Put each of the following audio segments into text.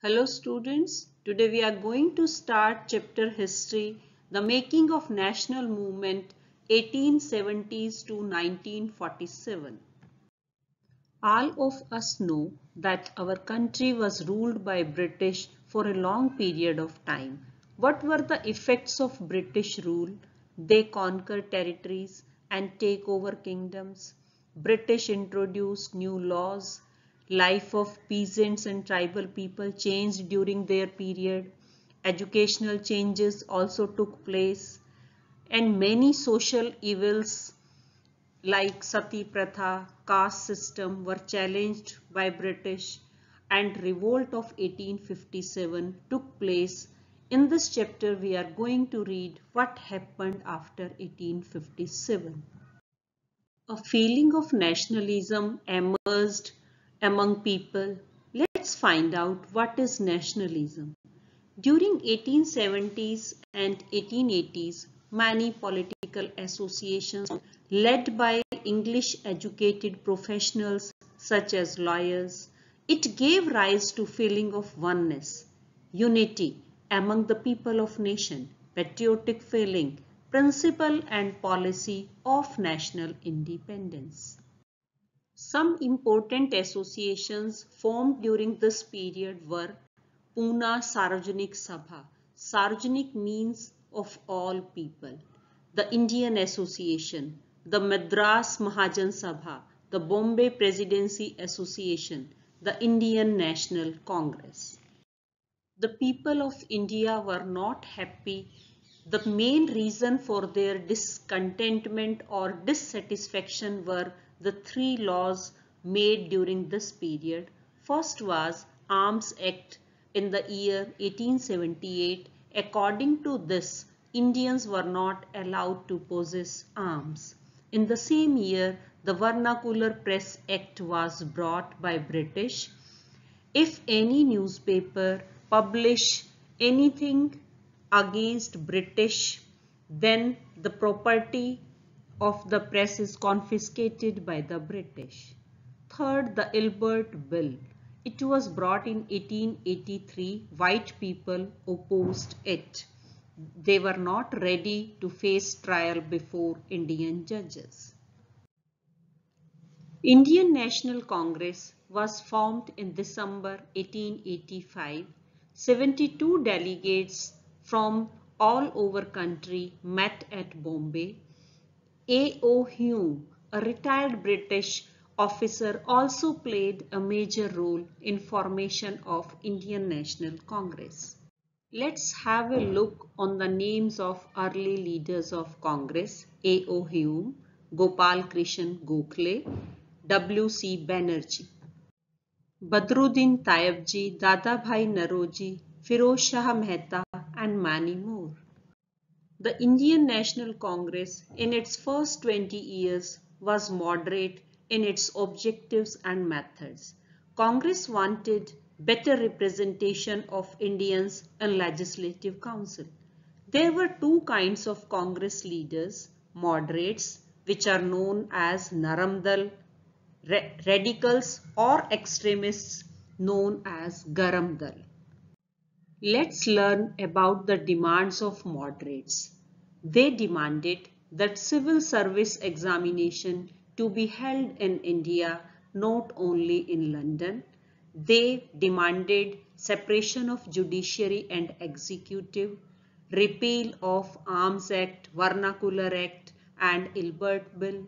Hello students, today we are going to start chapter history, the making of national movement 1870s to 1947. All of us know that our country was ruled by British for a long period of time. What were the effects of British rule? They conquer territories and take over kingdoms. British introduced new laws. Life of peasants and tribal people changed during their period. Educational changes also took place, and many social evils like Sati Pratha, caste system were challenged by British, and revolt of 1857 took place. In this chapter we are going to read what happened after 1857. A feeling of nationalism emerged among people. Let's find out what is nationalism. During 1870s and 1880s, many political associations led by English educated professionals such as lawyers, it gave rise to feeling of oneness, unity among the people of nation, patriotic feeling, principle and policy of national independence. Some important associations formed during this period were Pune Sarvajanik Sabha. Sarvajanik means of all people. The Indian Association, the Madras Mahajan Sabha, the Bombay Presidency Association, the Indian National Congress. The people of India were not happy. The main reason for their discontentment or dissatisfaction were the three laws made during this period. First was Arms Act in the year 1878. According to this, Indians were not allowed to possess arms. In the same year, the Vernacular Press Act was brought by British. If any newspaper publish anything against British, then the property of the press is confiscated by the British. Third, the Ilbert Bill. It was brought in 1883. White people opposed it. They were not ready to face trial before Indian judges. Indian National Congress was formed in December 1885. 72 delegates from all over country met at Bombay. A.O. Hume, a retired British officer, also played a major role in formation of Indian National Congress. Let's have a look on the names of early leaders of Congress: A.O. Hume, Gopal Krishan Gokhale, W.C. Banerjee, Badruddin Tayebji, Dadabhai Naroji, Firoz Shah Mehta, and many more. The Indian National Congress in its first 20 years was moderate in its objectives and methods. Congress wanted better representation of Indians in Legislative Council. There were two kinds of Congress leaders: moderates, which are known as Naramdal, radicals or extremists known as Garam Dal. Let's learn about the demands of moderates. They demanded that civil service examination to be held in India, not only in London. They demanded separation of judiciary and executive, repeal of Arms Act, Vernacular Act and Ilbert Bill.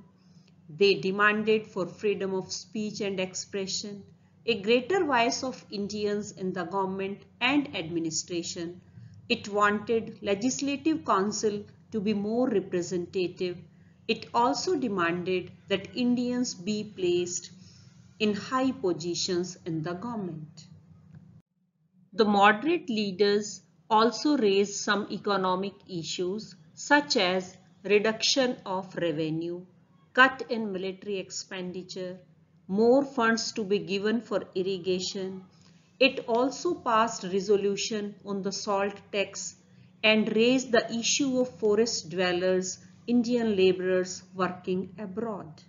They demanded for freedom of speech and expression, a greater voice of Indians in the government and administration. It wanted Legislative Council to be more representative. It also demanded that Indians be placed in high positions in the government. The moderate leaders also raised some economic issues such as reduction of revenue, cut in military expenditure, more funds to be given for irrigation. It also passed resolution on the salt tax and raised the issue of forest dwellers, Indian laborers working abroad.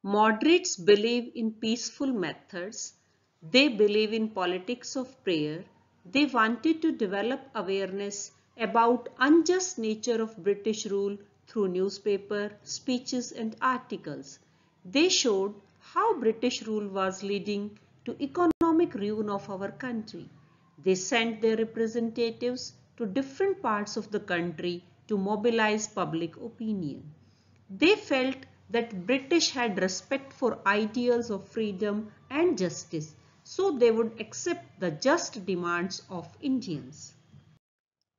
Moderates believe in peaceful methods. They believe in politics of prayer. They wanted to develop awareness about unjust nature of British rule through newspaper, speeches and articles. They showed how British rule was leading to economic ruin of our country. They sent their representatives to different parts of the country to mobilize public opinion. They felt that British had respect for ideals of freedom and justice, so they would accept the just demands of Indians.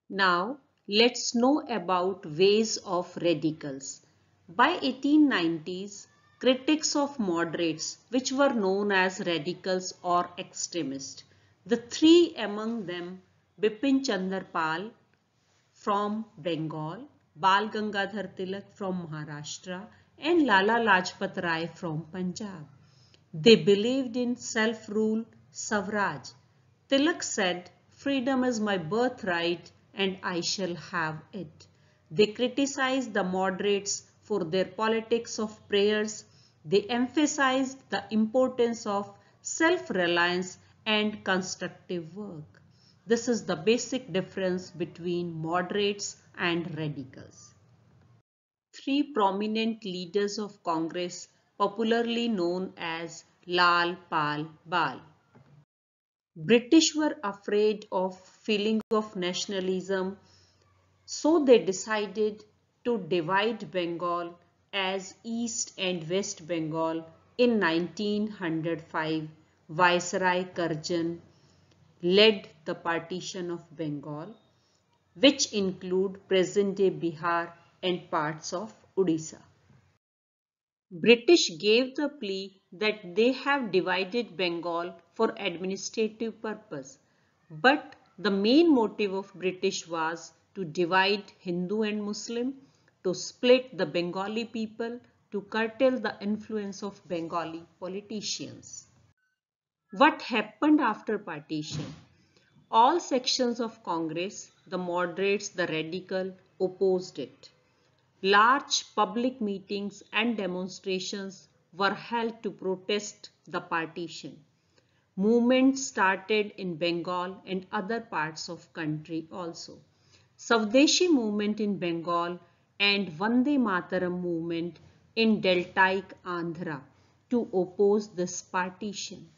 Now, let's know about ways of radicals. By 1890s, critics of moderates, which were known as radicals or extremists, the three among them, Bipin Chandra Pal from Bengal, Bal Gangadhar Tilak from Maharashtra and Lala Lajpat Rai from Punjab. They believed in self-rule, Swaraj. Tilak said, "Freedom is my birthright and I shall have it." They criticized the moderates for their politics of prayers. They emphasized the importance of self-reliance and constructive work. This is the basic difference between moderates and radicals. Three prominent leaders of Congress, popularly known as Lal, Pal, Bal. British were afraid of feeling of nationalism, so they decided to divide Bengal as East and West Bengal in 1905. Viceroy Curzon led the partition of Bengal, which include present-day Bihar and parts of Odisha. British gave the plea that they have divided Bengal for administrative purpose, but the main motive of British was to divide Hindu and Muslim, to split the Bengali people, to curtail the influence of Bengali politicians. What happened after partition? All sections of Congress, the moderates, the radical, opposed it. Large public meetings and demonstrations were held to protest the partition. Movements started in Bengal and other parts of country also. Swadeshi movement in Bengal and Vande Mataram movement in Deltaic Andhra to oppose this partition.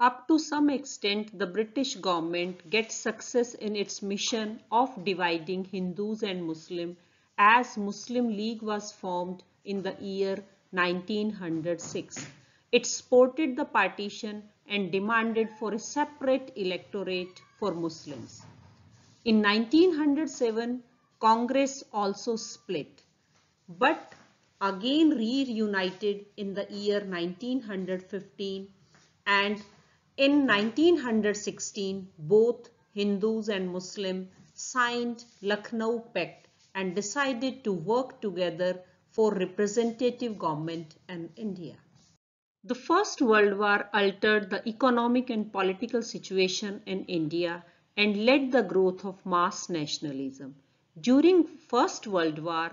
Up to some extent, the British government gets success in its mission of dividing Hindus and Muslims, as Muslim League was formed in the year 1906. It supported the partition and demanded for a separate electorate for Muslims. In 1907, Congress also split, but again reunited in the year 1915, and in 1916 both Hindus and Muslims signed Lucknow Pact and decided to work together for representative government in India. The First World War altered the economic and political situation in India and led the growth of mass nationalism. During First World War,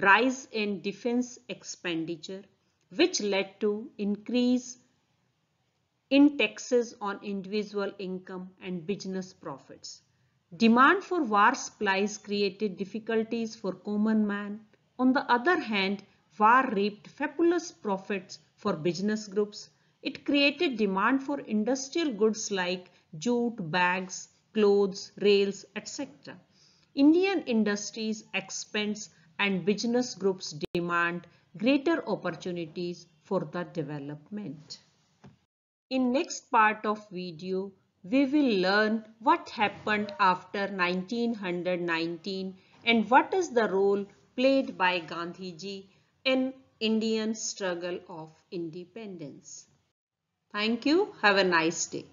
rise in defense expenditure, which led to increase in taxes on individual income and business profits. Demand for war supplies created difficulties for common man. On the other hand, war reaped fabulous profits for business groups. It created demand for industrial goods like jute, bags, clothes, rails, etc. Indian industries expands and business groups demand greater opportunities for the development. In next part of video, we will learn what happened after 1919 and what is the role played by Gandhiji in Indian struggle of independence. Thank you. Have a nice day.